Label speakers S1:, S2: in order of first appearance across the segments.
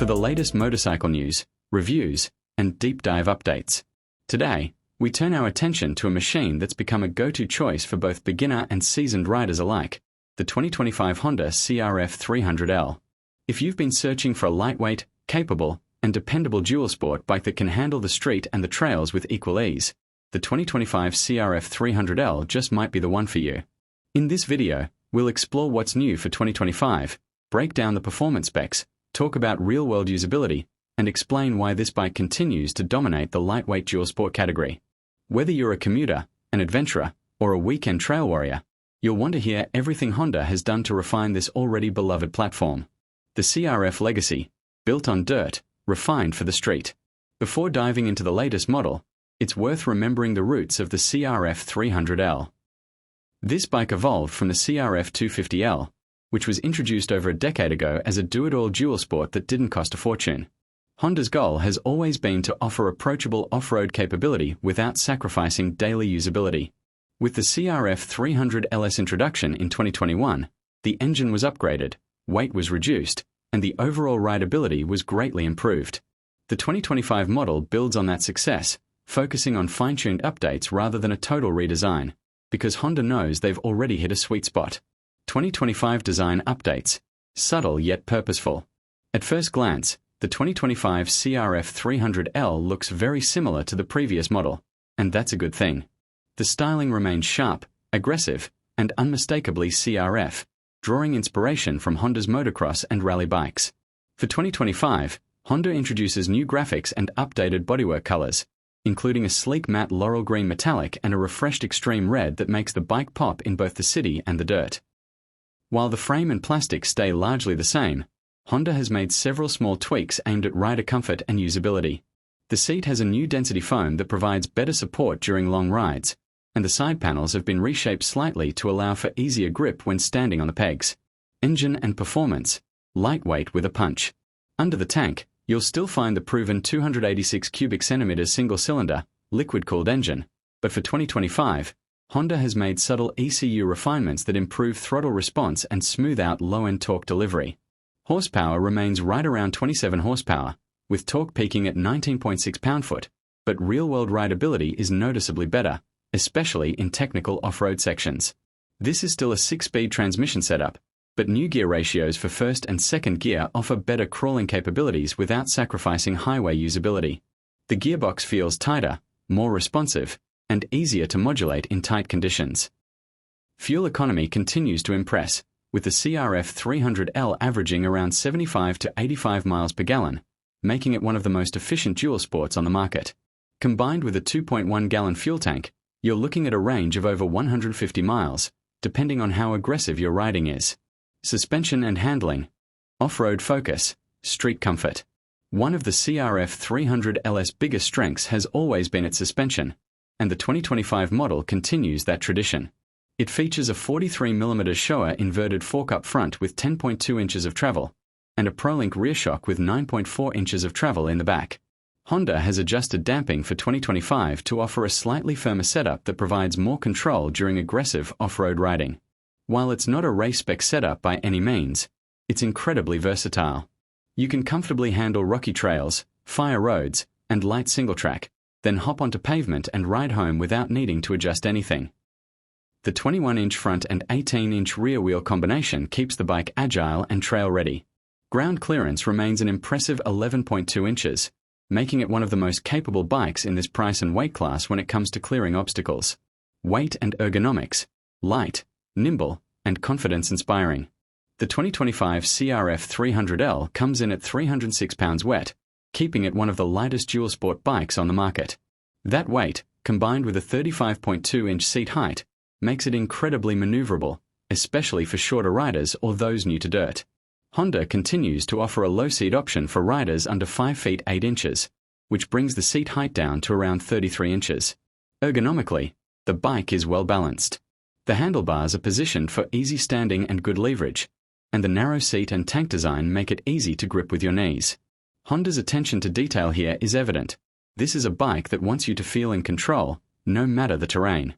S1: for the latest motorcycle news, reviews, and deep dive updates. Today, we turn our attention to a machine that's become a go-to choice for both beginner and seasoned riders alike, the 2025 Honda CRF300L. If you've been searching for a lightweight, capable, and dependable dual sport bike that can handle the street and the trails with equal ease, the 2025 CRF300L just might be the one for you. In this video, we'll explore what's new for 2025, break down the performance specs, talk about real-world usability, and explain why this bike continues to dominate the lightweight dual sport category. Whether you're a commuter, an adventurer, or a weekend trail warrior, you'll want to hear everything Honda has done to refine this already beloved platform. The CRF legacy, built on dirt, refined for the street. Before diving into the latest model, it's worth remembering the roots of the CRF300L. This bike evolved from the CRF250L, which was introduced over a decade ago as a do-it-all dual sport that didn't cost a fortune. Honda's goal has always been to offer approachable off-road capability without sacrificing daily usability. With the CRF300L's introduction in 2021, the engine was upgraded, weight was reduced, and the overall rideability was greatly improved. The 2025 model builds on that success, focusing on fine-tuned updates rather than a total redesign, because Honda knows they've already hit a sweet spot. 2025 design updates, subtle yet purposeful. At first glance, the 2025 CRF300L looks very similar to the previous model, and that's a good thing. The styling remains sharp, aggressive, and unmistakably CRF, drawing inspiration from Honda's motocross and rally bikes. For 2025, Honda introduces new graphics and updated bodywork colors, including a sleek matte laurel green metallic and a refreshed extreme red that makes the bike pop in both the city and the dirt. While the frame and plastic stay largely the same, Honda has made several small tweaks aimed at rider comfort and usability. The seat has a new density foam that provides better support during long rides, and the side panels have been reshaped slightly to allow for easier grip when standing on the pegs. Engine and performance, lightweight with a punch. Under the tank, you'll still find the proven 286 cubic centimeters single-cylinder, liquid-cooled engine, but for 2025, Honda has made subtle ECU refinements that improve throttle response and smooth out low-end torque delivery. Horsepower remains right around 27 horsepower, with torque peaking at 19.6 pound-foot, but real-world rideability is noticeably better, especially in technical off-road sections. This is still a 6-speed transmission setup, but new gear ratios for first and second gear offer better crawling capabilities without sacrificing highway usability. The gearbox feels tighter, more responsive, and easier to modulate in tight conditions. Fuel economy continues to impress, with the CRF300L averaging around 75 to 85 miles per gallon, making it one of the most efficient dual sports on the market. Combined with a 2.1-gallon fuel tank, you're looking at a range of over 150 miles, depending on how aggressive your riding is. Suspension and handling, off-road focus, street comfort. One of the CRF300L's biggest strengths has always been its suspension, and the 2025 model continues that tradition. It features a 43mm Showa inverted fork-up front with 10.2 inches of travel, and a ProLink rear shock with 9.4 inches of travel in the back. Honda has adjusted damping for 2025 to offer a slightly firmer setup that provides more control during aggressive off-road riding. While it's not a race-spec setup by any means, it's incredibly versatile. You can comfortably handle rocky trails, fire roads, and light single-track, then hop onto pavement and ride home without needing to adjust anything. The 21-inch front and 18-inch rear wheel combination keeps the bike agile and trail-ready. Ground clearance remains an impressive 11.2 inches, making it one of the most capable bikes in this price and weight class when it comes to clearing obstacles. Weight and ergonomics, light, nimble, and confidence-inspiring. The 2025 CRF300L comes in at 306 pounds wet, keeping it one of the lightest dual sport bikes on the market. That weight, combined with a 35.2-inch seat height, makes it incredibly maneuverable, especially for shorter riders or those new to dirt. Honda continues to offer a low seat option for riders under 5 feet 8 inches, which brings the seat height down to around 33 inches. Ergonomically, the bike is well balanced. The handlebars are positioned for easy standing and good leverage, and the narrow seat and tank design make it easy to grip with your knees. Honda's attention to detail here is evident. This is a bike that wants you to feel in control, no matter the terrain.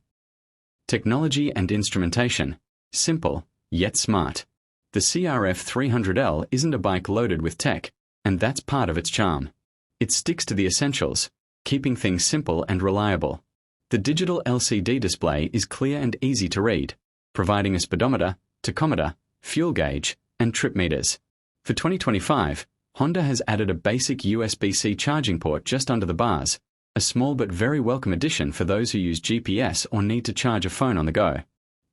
S1: Technology and instrumentation, simple, yet smart. The CRF300L isn't a bike loaded with tech, and that's part of its charm. It sticks to the essentials, keeping things simple and reliable. The digital LCD display is clear and easy to read, providing a speedometer, tachometer, fuel gauge, and trip meters. For 2025, Honda has added a basic USB-C charging port just under the bars, a small but very welcome addition for those who use GPS or need to charge a phone on the go.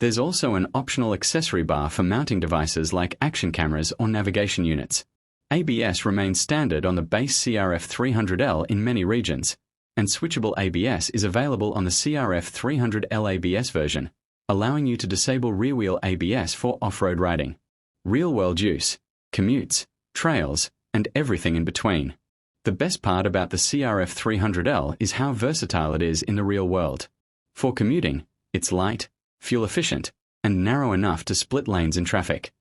S1: There's also an optional accessory bar for mounting devices like action cameras or navigation units. ABS remains standard on the base CRF300L in many regions, and switchable ABS is available on the CRF300L ABS version, allowing you to disable rear-wheel ABS for off-road riding. Real-world use, commutes, trails, and everything in between. The best part about the CRF300L is how versatile it is in the real world. For commuting, it's light, fuel-efficient, and narrow enough to split lanes in traffic.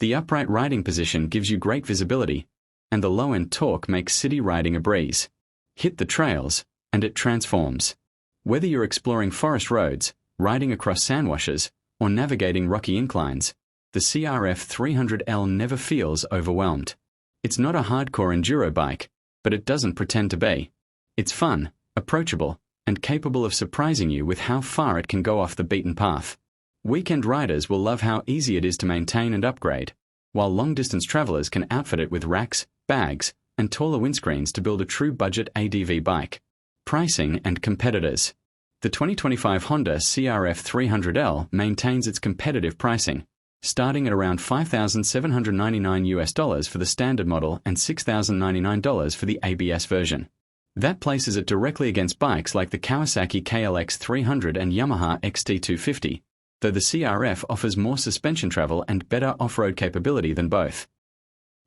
S1: The upright riding position gives you great visibility, and the low-end torque makes city riding a breeze. Hit the trails, and it transforms. Whether you're exploring forest roads, riding across sandwashes, or navigating rocky inclines, the CRF300L never feels overwhelmed. It's not a hardcore enduro bike, but it doesn't pretend to be. It's fun, approachable, and capable of surprising you with how far it can go off the beaten path. Weekend riders will love how easy it is to maintain and upgrade, while long-distance travelers can outfit it with racks, bags, and taller windscreens to build a true budget ADV bike. Pricing and competitors. The 2025 Honda CRF300L maintains its competitive pricing, starting at around $5,799 for the standard model and $6,099 for the ABS version. That places it directly against bikes like the Kawasaki KLX300 and Yamaha XT250, though the CRF offers more suspension travel and better off-road capability than both.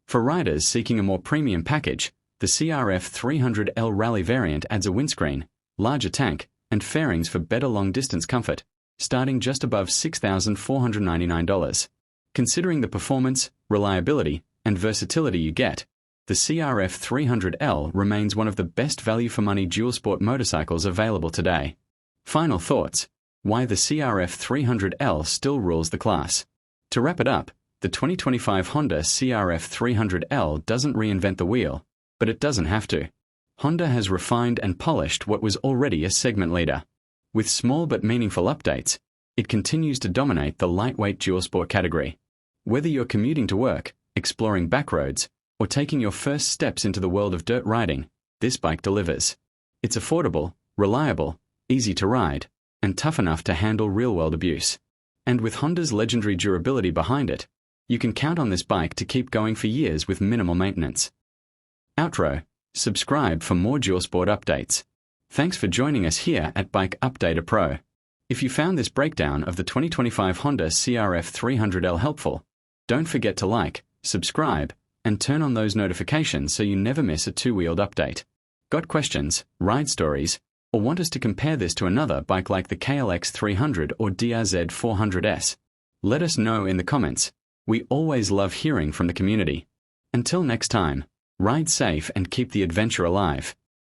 S1: For riders seeking a more premium package, the CRF300L Rally variant adds a windscreen, larger tank, and fairings for better long-distance comfort, starting just above $6,499. Considering the performance, reliability, and versatility you get, the CRF300L remains one of the best value-for-money dual-sport motorcycles available today. Final thoughts: why the CRF300L still rules the class. To wrap it up, the 2025 Honda CRF300L doesn't reinvent the wheel, but it doesn't have to. Honda has refined and polished what was already a segment leader. With small but meaningful updates, it continues to dominate the lightweight dual-sport category. Whether you're commuting to work, exploring backroads, or taking your first steps into the world of dirt riding, this bike delivers. It's affordable, reliable, easy to ride, and tough enough to handle real-world abuse. And with Honda's legendary durability behind it, you can count on this bike to keep going for years with minimal maintenance. Outro. Subscribe for more dual-sport updates. Thanks for joining us here at Bike Updater Pro. If you found this breakdown of the 2025 Honda CRF300L helpful, don't forget to like, subscribe, and turn on those notifications so you never miss a two-wheeled update. Got questions, ride stories, or want us to compare this to another bike like the KLX300 or DRZ400S? Let us know in the comments. We always love hearing from the community. Until next time, ride safe and keep the adventure alive.